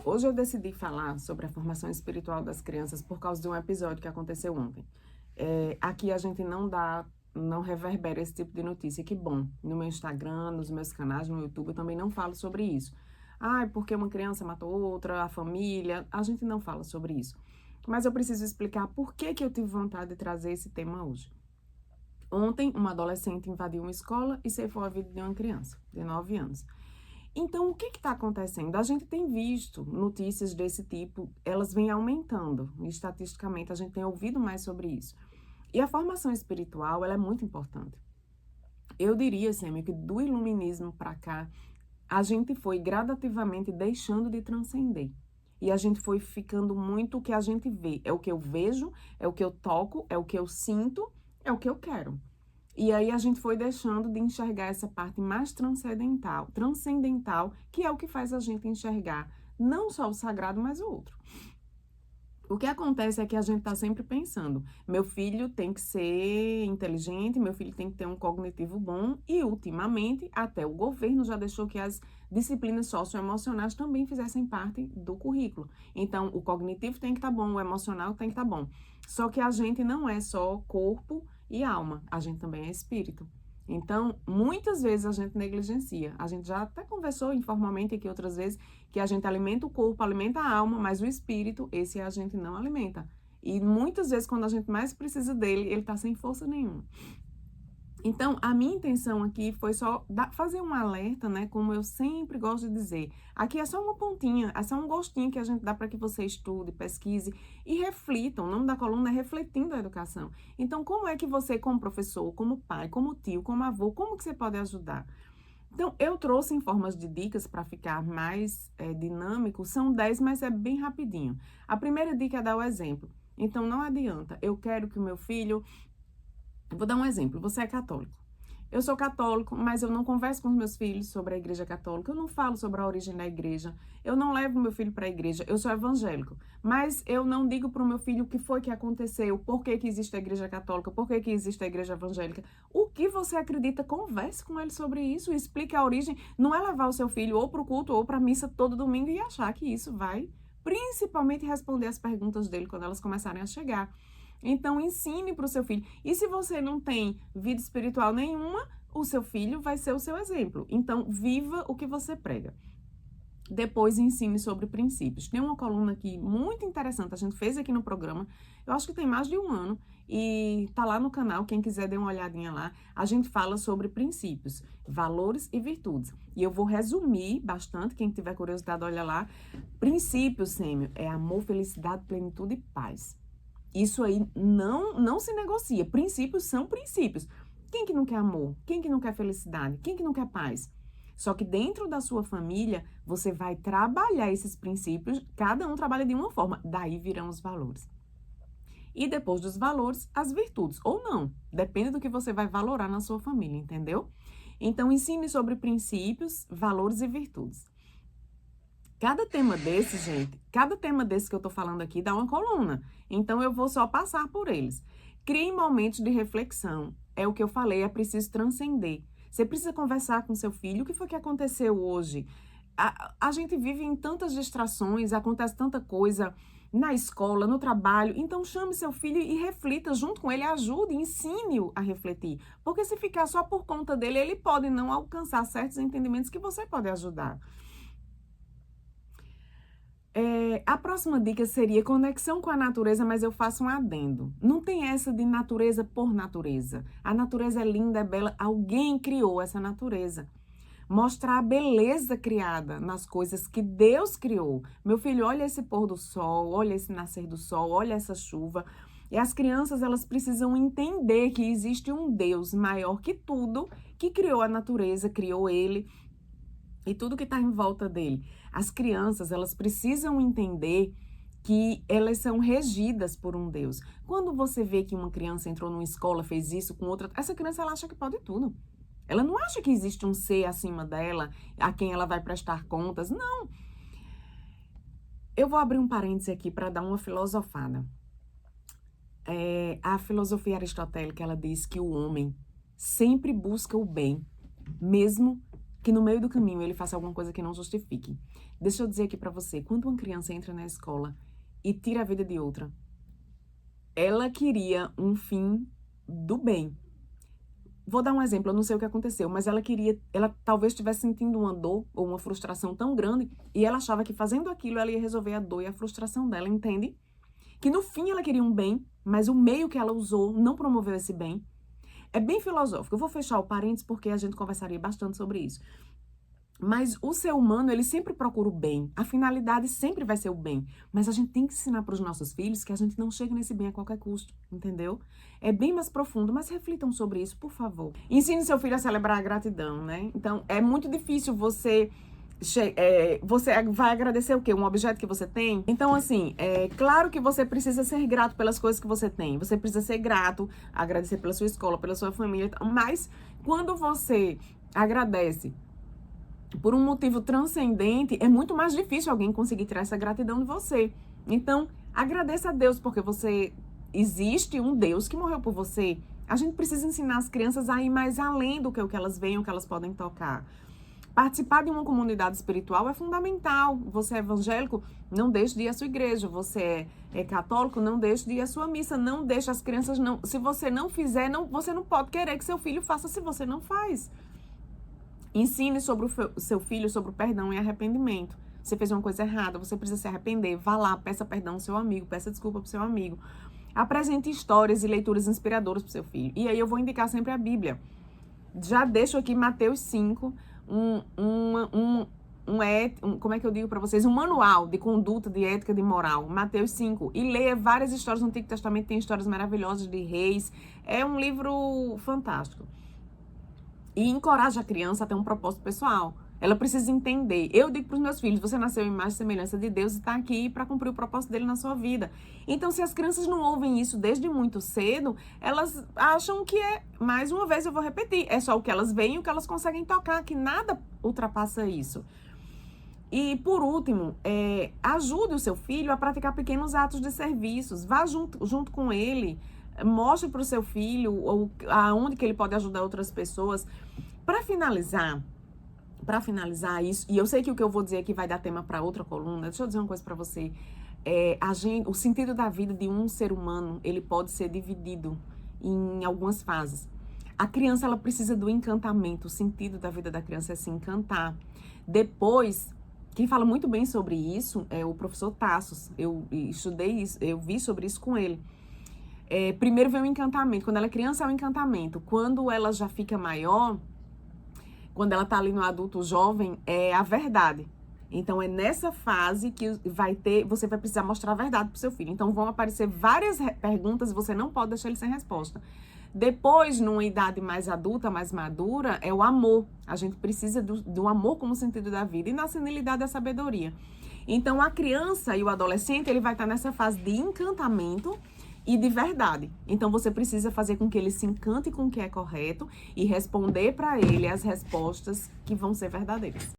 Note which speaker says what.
Speaker 1: Hoje eu decidi falar sobre a formação espiritual das crianças por causa de um episódio que aconteceu ontem. Aqui a gente não reverbera esse tipo de notícia. Que bom, no meu Instagram, nos meus canais, no YouTube, eu também não falo sobre isso. Porque uma criança matou outra, a família, a gente não fala sobre isso. Mas eu preciso explicar por que que eu tive vontade de trazer esse tema hoje. Ontem, uma adolescente invadiu uma escola e ceifou a vida de uma criança de 9 anos. Então, o que está acontecendo? A gente tem visto notícias desse tipo, elas vêm aumentando. Estatisticamente, a gente tem ouvido mais sobre isso. E a formação espiritual, ela é muito importante. Eu diria, Sêmio, que do iluminismo para cá, a gente foi gradativamente deixando de transcender. E a gente foi ficando muito o que a gente vê. É o que eu vejo, é o que eu toco, é o que eu sinto, é o que eu quero. E aí a gente foi deixando de enxergar essa parte mais transcendental, que é o que faz a gente enxergar não só o sagrado, mas o outro. O que acontece é que a gente está sempre pensando, meu filho tem que ser inteligente, meu filho tem que ter um cognitivo bom, e ultimamente até o governo já deixou que as disciplinas socioemocionais também fizessem parte do currículo. Então, o cognitivo tem que estar bom, o emocional tem que estar bom. Só que a gente não é só corpo e alma, a gente também é espírito. Então, muitas vezes a gente negligencia. A gente já até conversou informalmente aqui outras vezes que a gente alimenta o corpo, alimenta a alma, mas o espírito, esse a gente não alimenta. E muitas vezes, quando a gente mais precisa dele, ele está sem força nenhuma. Então, a minha intenção aqui foi só fazer um alerta, né? Como eu sempre gosto de dizer. Aqui é só uma pontinha, é só um gostinho que a gente dá para que você estude, pesquise e reflita. O nome da coluna é Refletindo a Educação. Então, como é que você, como professor, como pai, como tio, como avô, como que você pode ajudar? Então, eu trouxe em formas de dicas para ficar mais dinâmico. São 10, mas é bem rapidinho. A primeira dica é dar o exemplo. Então, não adianta. Eu quero que o meu filho... Vou dar um exemplo. Você é católico. Eu sou católico, mas eu não converso com os meus filhos sobre a igreja católica, eu não falo sobre a origem da igreja, eu não levo meu filho para a igreja, eu sou evangélico, mas eu não digo para o meu filho o que foi que aconteceu, por que que existe a igreja católica, por que que existe a igreja evangélica. O que você acredita, converse com ele sobre isso, explique a origem. Não é levar o seu filho ou para o culto ou para a missa todo domingo e achar que isso vai principalmente responder as perguntas dele quando elas começarem a chegar. Então, ensine para o seu filho. E se você não tem vida espiritual nenhuma, o seu filho vai ser o seu exemplo. Então, viva o que você prega. Depois, ensine sobre princípios. Tem uma coluna aqui muito interessante, a gente fez aqui no programa, eu acho que tem mais de um ano, e tá lá no canal, quem quiser dê uma olhadinha lá. A gente fala sobre princípios, valores e virtudes. E eu vou resumir bastante, quem tiver curiosidade, olha lá. Princípios, Sêmio, é amor, felicidade, plenitude e paz. Isso aí não se negocia. Princípios são princípios. Quem que não quer amor? Quem que não quer felicidade? Quem que não quer paz? Só que dentro da sua família, você vai trabalhar esses princípios, cada um trabalha de uma forma, daí virão os valores. E depois dos valores, as virtudes, ou não, depende do que você vai valorar na sua família, entendeu? Então, ensine sobre princípios, valores e virtudes. Cada tema desse, gente, cada tema desse que eu tô falando aqui dá uma coluna. Então, eu vou só passar por eles. Crie momentos de reflexão. É o que eu falei, é preciso transcender. Você precisa conversar com seu filho. O que foi que aconteceu hoje? A gente vive em tantas distrações, acontece tanta coisa na escola, no trabalho. Então, chame seu filho e reflita junto com ele, ajude, ensine-o a refletir. Porque se ficar só por conta dele, ele pode não alcançar certos entendimentos que você pode ajudar. A próxima dica seria conexão com a natureza, mas eu faço um adendo. Não tem essa de natureza por natureza. A natureza é linda, é bela, alguém criou essa natureza. Mostrar a beleza criada nas coisas que Deus criou. Meu filho, olha esse pôr do sol, olha esse nascer do sol, olha essa chuva. E as crianças, elas precisam entender que existe um Deus maior que tudo, que criou a natureza, criou ele e tudo que está em volta dele. As crianças, elas precisam entender que elas são regidas por um Deus. Quando você vê que uma criança entrou numa escola, fez isso com outra, essa criança, ela acha que pode tudo. Ela não acha que existe um ser acima dela, a quem ela vai prestar contas. Não. Eu vou abrir um parêntese aqui para dar uma filosofada. A filosofia aristotélica, ela diz que o homem sempre busca o bem, mesmo que no meio do caminho ele faça alguma coisa que não justifique. Deixa eu dizer aqui pra você, quando uma criança entra na escola e tira a vida de outra, ela queria um fim do bem. Vou dar um exemplo, eu não sei o que aconteceu, mas ela talvez estivesse sentindo uma dor ou uma frustração tão grande e ela achava que fazendo aquilo ela ia resolver a dor e a frustração dela, entende? Que no fim ela queria um bem, mas o meio que ela usou não promoveu esse bem. É bem filosófico. Eu vou fechar o parênteses porque a gente conversaria bastante sobre isso. Mas o ser humano, ele sempre procura o bem. A finalidade sempre vai ser o bem. Mas a gente tem que ensinar para os nossos filhos que a gente não chega nesse bem a qualquer custo, entendeu? É bem mais profundo, mas reflitam sobre isso, por favor. Ensine seu filho a celebrar a gratidão, né? Então, é muito difícil você vai agradecer o quê? Um objeto que você tem? Então, assim, é claro que você precisa ser grato pelas coisas que você tem. Você precisa ser grato, agradecer pela sua escola, pela sua família. Mas, quando você agradece por um motivo transcendente, é muito mais difícil alguém conseguir tirar essa gratidão de você. Então, agradeça a Deus, porque existe um Deus que morreu por você. A gente precisa ensinar as crianças a ir mais além do que o que elas veem, o que elas podem tocar. Participar de uma comunidade espiritual é fundamental. Você é evangélico, não deixe de ir à sua igreja. Você é católico, não deixe de ir à sua missa. Não deixe as crianças... não. Se você não fizer, você não pode querer que seu filho faça se você não faz. Ensine sobre o seu filho sobre o perdão e arrependimento. Você fez uma coisa errada, você precisa se arrepender. Vá lá, peça perdão ao seu amigo, peça desculpa pro seu amigo. Apresente histórias e leituras inspiradoras pro seu filho. E aí eu vou indicar sempre a Bíblia. Já deixo aqui Mateus 5, como é que eu digo para vocês? Um manual de conduta, de ética, de moral. Mateus 5. E leia várias histórias do Antigo Testamento, tem histórias maravilhosas de reis. É um livro fantástico. E encoraja a criança a ter um propósito pessoal. Ela precisa entender. Eu digo para os meus filhos, você nasceu em imagem e semelhança de Deus e está aqui para cumprir o propósito dele na sua vida. Então, se as crianças não ouvem isso desde muito cedo, elas acham que mais uma vez eu vou repetir, é só o que elas veem e o que elas conseguem tocar, que nada ultrapassa isso. E, por último, ajude o seu filho a praticar pequenos atos de serviços. Vá junto com ele. Mostre para o seu filho aonde que ele pode ajudar outras pessoas. Para finalizar isso, e eu sei que o que eu vou dizer aqui vai dar tema para outra coluna, deixa eu dizer uma coisa para você. O sentido da vida de um ser humano, ele pode ser dividido em algumas fases. A criança, ela precisa do encantamento. O sentido da vida da criança é se encantar. Depois, quem fala muito bem sobre isso é o professor Tassos. Eu estudei isso, eu vi sobre isso com ele. Primeiro vem o encantamento. Quando ela é criança, é o encantamento. Quando ela já fica maior, quando ela tá ali no adulto jovem, é a verdade. Então, é nessa fase que você vai precisar mostrar a verdade pro seu filho. Então, vão aparecer várias perguntas e você não pode deixar ele sem resposta. Depois, numa idade mais adulta, mais madura, é o amor. A gente precisa do amor como sentido da vida. E na senilidade, a sabedoria. Então, a criança e o adolescente, ele vai estar nessa fase de encantamento e de verdade. Então, você precisa fazer com que ele se encante com o que é correto e responder para ele as respostas que vão ser verdadeiras.